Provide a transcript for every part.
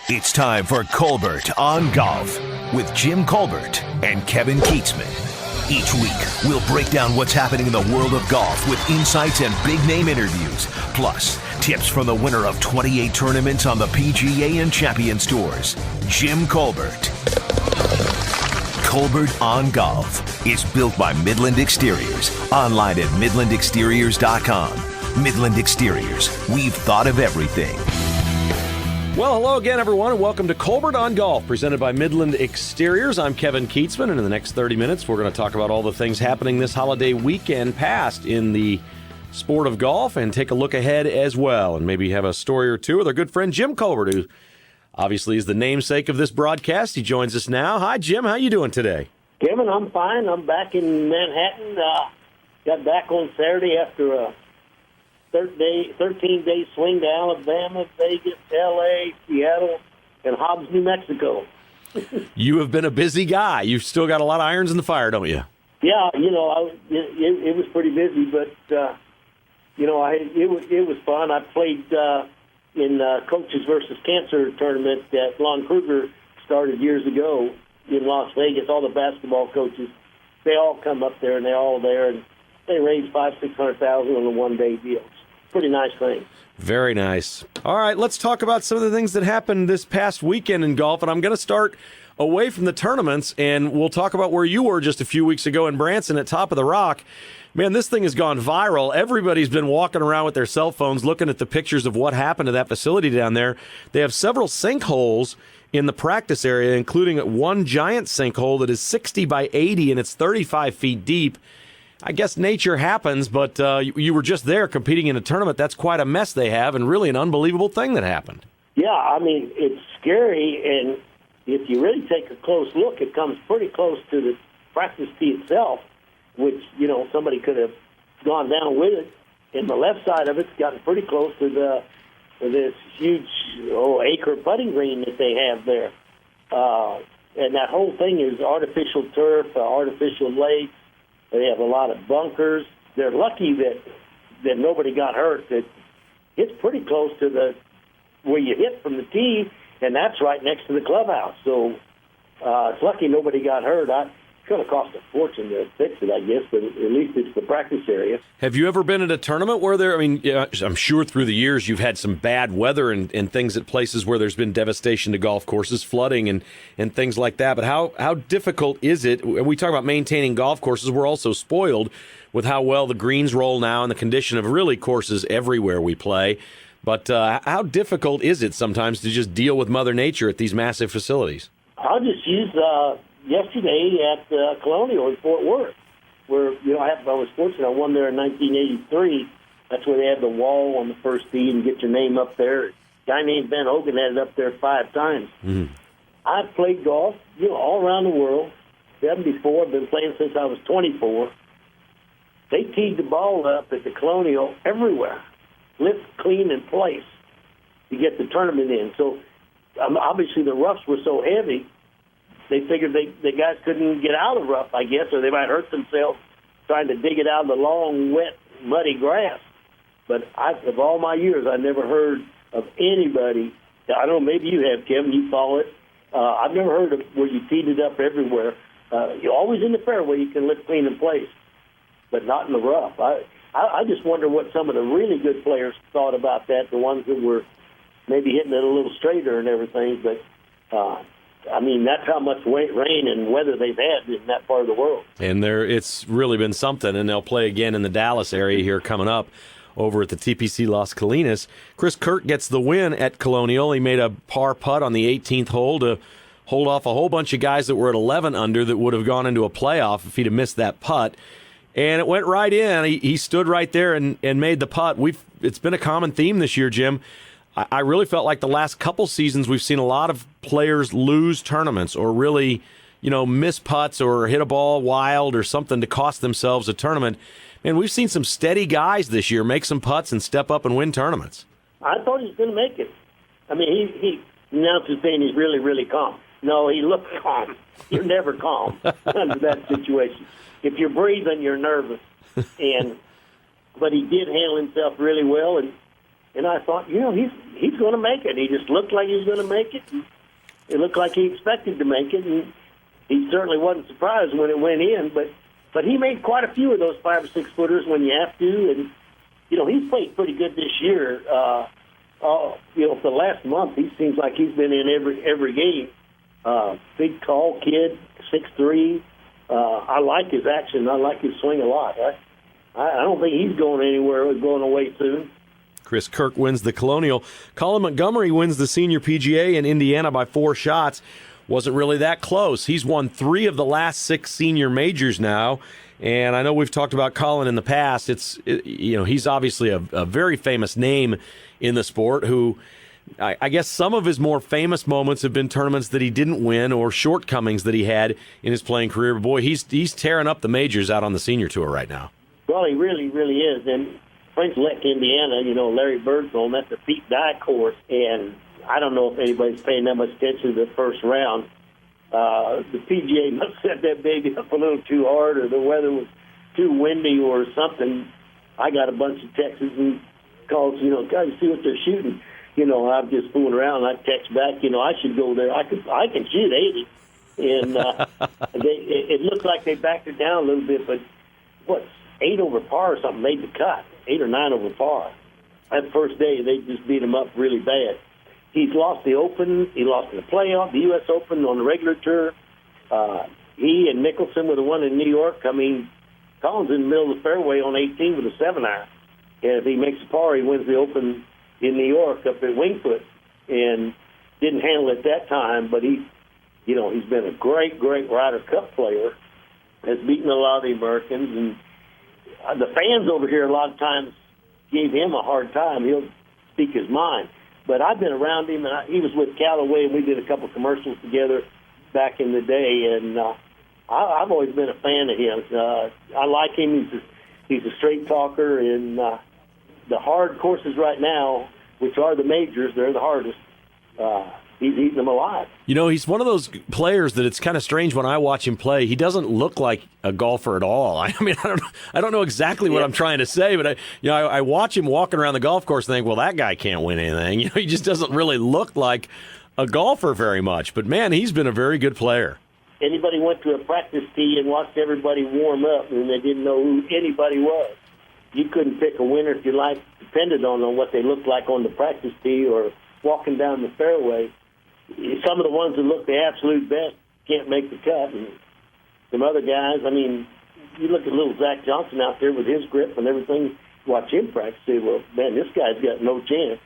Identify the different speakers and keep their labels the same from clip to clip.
Speaker 1: It's time for Colbert on Golf with Jim Colbert and Kevin Keatsman. Each week, we'll break down what's happening in the world of golf with insights and big-name interviews, plus tips from the winner of 28 tournaments on the PGA and Champions Tours, Jim Colbert. Colbert on Golf is built by Midland Exteriors, online at midlandexteriors.com. Midland Exteriors, we've thought of everything.
Speaker 2: Well, hello again, everyone, and welcome to Colbert on Golf, presented by Midland Exteriors. I'm Kevin Keatsman, and in the next 30 minutes, we're going to talk about all the things happening this holiday weekend past in the sport of golf and take a look ahead as well, and maybe have a story or two with our good friend Jim Colbert, who obviously is the namesake of this broadcast. He joins us now. Hi, Jim. How you doing today?
Speaker 3: Kevin, I'm fine. I'm back in Manhattan. Got back on Saturday after a 13-day swing to Alabama, Vegas, L.A., Seattle, and Hobbs, New Mexico.
Speaker 2: You have been a busy guy. You've still got a lot of irons in the fire, don't you?
Speaker 3: Yeah, it was pretty busy, but it was fun. I played in Coaches versus Cancer tournament that Lon Kruger started years ago in Las Vegas. All the basketball coaches, they all come up there, and they're all there, and they raised $500,000-$600,000 on a one-day deal. Pretty nice thing.
Speaker 2: Very nice. All right, let's talk about some of the things that happened this past weekend in golf, and I'm going to start away from the tournaments, and we'll talk about where you were just a few weeks ago in Branson at Top of the Rock. Man, this thing has gone viral. Everybody's been walking around with their cell phones looking at the pictures of what happened to that facility down there. They have several sinkholes in the practice area, including one giant sinkhole that is 60 by 80, and it's 35 feet deep. I guess nature happens, but you were just there competing in a tournament. That's quite a mess they have, and really an unbelievable thing that happened.
Speaker 3: Yeah, I mean, it's scary, and if you really take a close look, it comes pretty close to the practice tee itself, which, somebody could have gone down with it. And the left side of it's gotten pretty close to this huge acre putting green that they have there. And that whole thing is artificial turf, artificial lakes. They have a lot of bunkers. They're lucky that nobody got hurt. That it's pretty close to where you hit from the tee, and that's right next to the clubhouse. So it's lucky nobody got hurt. It's going to cost a fortune to fix it, I guess, but at least it's the practice area.
Speaker 2: Have you ever been at a tournament where I'm sure through the years you've had some bad weather and things at places where there's been devastation to golf courses, flooding and things like that. But how difficult is it? We talk about maintaining golf courses. We're also spoiled with how well the greens roll now and the condition of really courses everywhere we play. But how difficult is it sometimes to just deal with Mother Nature at these massive facilities?
Speaker 3: I'll just use yesterday at Colonial in Fort Worth, where I was fortunate. I won there in 1983. That's where they had the wall on the first tee and get your name up there. A guy named Ben Hogan had it up there 5 times. Mm-hmm. I've played golf, all around the world. 74. I've been playing since I was 24. They teed the ball up at the Colonial everywhere, lift, clean, and place to get the tournament in. So obviously the roughs were so heavy. They figured the guys couldn't get out of rough, I guess, or they might hurt themselves trying to dig it out of the long, wet, muddy grass. But of all my years, I never heard of anybody. I don't know, maybe you have, Kevin. You follow it. I've never heard of where you teed it up everywhere. You're always in the fairway. You can lift, clean, and place, but not in the rough. I just wonder what some of the really good players thought about that, the ones that were maybe hitting it a little straighter and everything, but that's how much rain and weather they've had in that part of the world.
Speaker 2: And it's really been something, and they'll play again in the Dallas area here coming up over at the TPC Las Colinas. Chris Kirk gets the win at Colonial. He made a par putt on the 18th hole to hold off a whole bunch of guys that were at 11 under that would have gone into a playoff if he'd have missed that putt. And it went right in. He stood right there and made the putt. It's been a common theme this year, Jim. I really felt like the last couple seasons we've seen a lot of players lose tournaments or really, miss putts or hit a ball wild or something to cost themselves a tournament. And we've seen some steady guys this year make some putts and step up and win tournaments.
Speaker 3: I thought he was going to make it. I mean, he announced his saying he's really, really calm. No, he looked calm. You're never calm under that situation. If you're breathing, you're nervous. But he did handle himself really well, and I thought, he's he's going to make it. He just looked like he was going to make it. It looked like he expected to make it, and he certainly wasn't surprised when it went in. But he made quite a few of those 5 or 6 footers when you have to, and he's played pretty good this year. For the last month, he seems like he's been in every game. Big, tall kid, 6'3". I like his action. I like his swing a lot. I don't think he's going anywhere or going away soon.
Speaker 2: Chris Kirk wins the Colonial. Colin Montgomery wins the Senior PGA in Indiana by 4 shots. Wasn't really that close. He's won 3 of the last 6 senior majors now. And I know we've talked about Colin in the past. He's obviously a very famous name in the sport who I guess some of his more famous moments have been tournaments that he didn't win or shortcomings that he had in his playing career. But boy, he's tearing up the majors out on the senior tour right now. Well,
Speaker 3: he really, really is. And French Lick, Indiana, Larry Bird's home, that's a Pete Dye course. And I don't know if anybody's paying that much attention to the first round. The PGA must set that baby up a little too hard, or the weather was too windy or something. I got a bunch of texts and calls, guys, see what they're shooting. I'm just fooling around. I text back, I should go there. I can shoot 80. And it looked like they backed it down a little bit, but 8 over par or something made the cut, 8 or 9 over par. That first day, they just beat him up really bad. He's lost the Open. He lost in the playoff, the U.S. Open on the regular tour. He and Nicholson were the one in New York. I mean, Colin's in the middle of the fairway on 18 with a 7-iron. And if he makes a par, he wins the Open in New York up at Wingfoot. And didn't handle it that time, but he's been a great, great Ryder Cup player. Has beaten a lot of the Americans. And the fans over here a lot of times gave him a hard time. He'll speak his mind. But I've been around him, and he was with Callaway, and we did a couple commercials together back in the day. And I've always been a fan of him. I like him. He's a straight talker. And the hard courses right now, which are the majors, they're the hardest. He's eating them alive. He's one of those players that it's kind of strange when I watch him play. He doesn't look like a golfer at all. I don't know exactly what I'm trying to say, but I watch him walking around the golf course and think, well, that guy can't win anything. He just doesn't really look like a golfer very much. But man, he's been a very good player. Anybody went to a practice tee and watched everybody warm up and they didn't know who anybody was. You couldn't pick a winner if your life depended on what they looked like on the practice tee or walking down the fairway. Some of the ones that look the absolute best can't make the cut. And some other guys, you look at little Zach Johnson out there with his grip and everything, watch him practice, say, well, man, this guy's got no chance.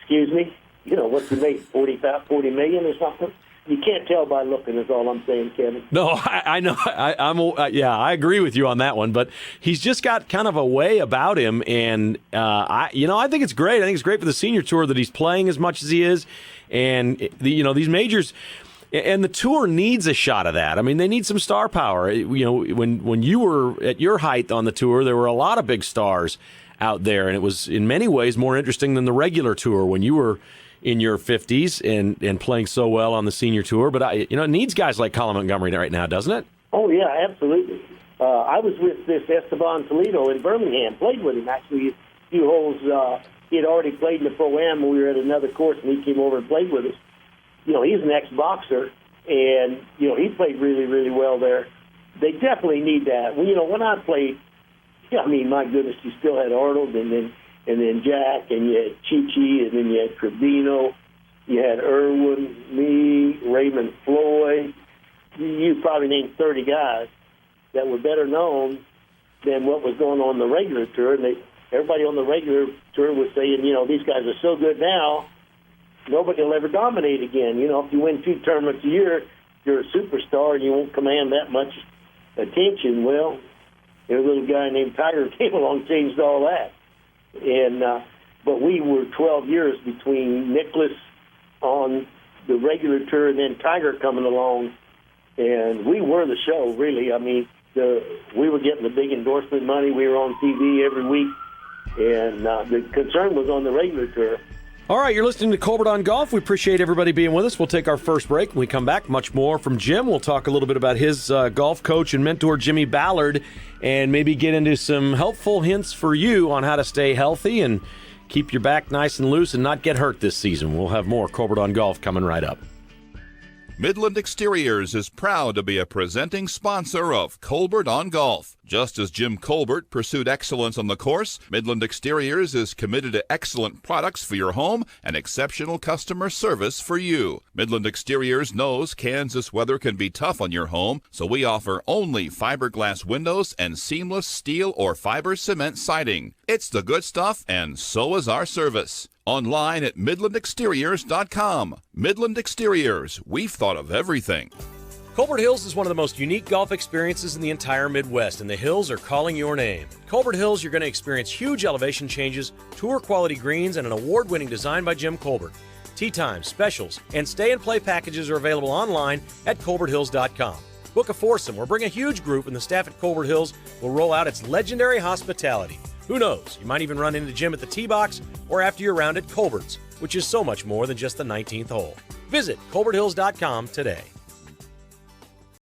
Speaker 3: Excuse me? What's he make, $40 million or something? You can't tell by looking, is all I'm saying, Kevin. No, I know. I agree with you on that one. But he's just got kind of a way about him, and I think it's great. I think it's great for the senior tour that he's playing as much as he is, and these majors, and the tour needs a shot of that. They need some star power. When you were at your height on the tour, there were a lot of big stars out there, and it was in many ways more interesting than the regular tour when you were in your 50s and playing so well on the senior tour. But it needs guys like Colin Montgomery right now, doesn't it? Oh, yeah, absolutely. I was with this Esteban Toledo in Birmingham, played with him actually a few holes. He had already played in the Pro-Am when we were at another course, and he came over and played with us. He's an ex-boxer, and, he played really, really well there. They definitely need that. When I played, my goodness, you still had Arnold and then Jack, and you had Chi-Chi, and then you had Trevino, you had Irwin, me, Raymond Floyd. You probably named 30 guys that were better known than what was going on the regular tour. And everybody on the regular tour was saying, these guys are so good now, nobody will ever dominate again. If you win 2 tournaments a year, you're a superstar and you won't command that much attention. Well, there's a little guy named Tiger came along and changed all that. And but we were 12 years between Nicklaus on the regular tour and then Tiger coming along, and we were the show, really. We were getting the big endorsement money. We were on TV every week, and the concern was on the regular tour. All right, you're listening to Colbert on Golf. We appreciate everybody being with us. We'll take our first break. When we come back, much more from Jim. We'll talk a little bit about his golf coach and mentor, Jimmy Ballard, and maybe get into some helpful hints for you on how to stay healthy and
Speaker 2: keep your back nice and loose and not get hurt this season. We'll have more Colbert on Golf coming right up.
Speaker 4: Midland Exteriors is proud to be a presenting sponsor of Colbert on Golf. Just as Jim Colbert pursued excellence on the course, Midland Exteriors is committed to excellent products for your home and exceptional customer service for you. Midland Exteriors knows Kansas weather can be tough on your home, so we offer only fiberglass windows and seamless steel or fiber cement siding. It's the good stuff, and so is our service. Online at MidlandExteriors.com. Midland Exteriors, we've thought of everything.
Speaker 2: Colbert Hills is one of the most unique golf experiences in the entire Midwest, and the hills are calling your name. At Colbert Hills, you're going to experience huge elevation changes, tour-quality greens, and an award-winning design by Jim Colbert. Tee times, specials, and stay-and-play packages are available online at ColbertHills.com. Book a foursome or bring a huge group, and the staff at Colbert Hills will roll out its legendary hospitality. Who knows? You might even run into Jim at the tee box or after your round at Colbert's, which is so much more than just the 19th hole. Visit ColbertHills.com today.